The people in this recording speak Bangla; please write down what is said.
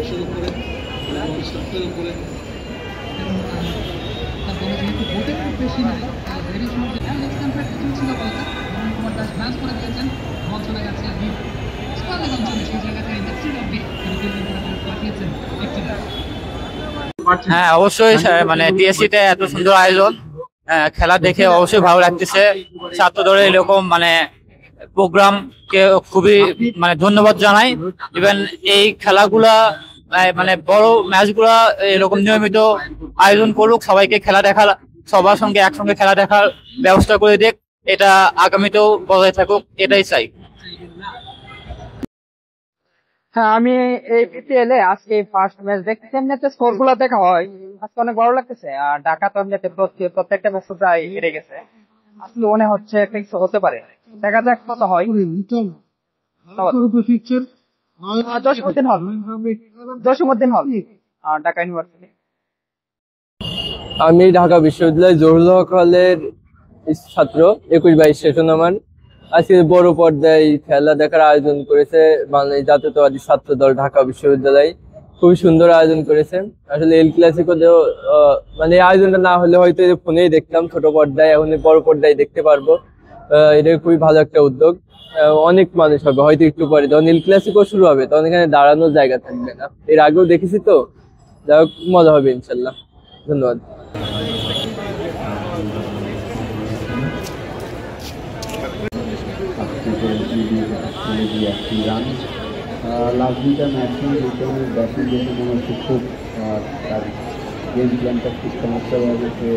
10-এর উপরে এবং 70-এর উপরে। তারপরে যেহেতু ভোটের খুব বেশি নাই, রেডিও শুনতে লেক্স কন্ট্রাক্ট চলছিল বলতে মোহন কুমার দাস ম্যাচ করে দিয়েছেন। বল চলে গেছে ডিপ স্কোয়ারের অঞ্চলে, সেই জায়গাতে ইন্ডাস্ট্রি অফ ডে তিনি ফিল্ডিং করে পাঠিয়েছেন একটি। হ্যাঁ অবশ্যই, মানে টিএসসি তে এত সুন্দর আয়োজন, খেলা দেখে অবশ্যই ভালো লাগতেছে। ছাত্র দলের এরকম মানে প্রোগ্রাম কে খুবই মানে ধন্যবাদ জানাই। ইভেন এই খেলাগুলা মানে বড় ম্যাচগুলা এরকম নিয়মিত আয়োজন করুক, সবাইকে খেলা দেখা, সবার সঙ্গে একসঙ্গে খেলা দেখার ব্যবস্থা করে দেখ, এটা আগামীতেও বজায় থাকুক, এটাই চাই। হ্যাঁ, আমি এই বিপিএল এ আজকে ফার্স্ট ম্যাচ দেখতেছি। এমনিতে স্কোর গুলা দেখা হয়, আজকে অনেক ভালো লাগতেছে। আর ঢাকা তো এমনিতে প্রত্যেকটা ম্যাচ প্রায় হেরে গেছে, আসলে মনে হচ্ছে একটা কিছু হতে পারে। দেখা যাক কত হয়। জসীমউদ্দিন হল আর ঢাকা ইউনিভার্সিটি। আমি ঢাকা বিশ্ববিদ্যালয় জহুরুল হক হলের ছাত্র, 21-22 সেশন আমার। আজকে বড় পর্দায় খেলা দেখার আয়োজন করেছে বাংলাদেশ জাতীয়তাবাদী ছাত্র দল ঢাকা বিশ্ববিদ্যালয়। খুবই সুন্দর আয়োজন করেছে। আসলে এল ক্লাসিকো মানে আয়োজনটা না হলে হয়তো ফোনেই দেখতাম ছোট পর্দায়, এখন বড় পর্দায় দেখতে পারবো। এটা খুবই ভালো একটা উদ্যোগ। অনেক মানুষ হবে হয়তো একটু পরে, যখন এল ক্লাসিকো শুরু হবে তখন এখানে দাঁড়ানোর জায়গা থাকবে না। এর আগেও দেখেছি তো, যাই হোক মজা হবে ইনশাল্লাহ। ধন্যবাদ। লাস্ট দুইটা ম্যাচে রিটার্নের ব্যাটিং দেখে মনে হচ্ছে খুব তার গেম প্ল্যানটা খুব চমৎকারভাবে সে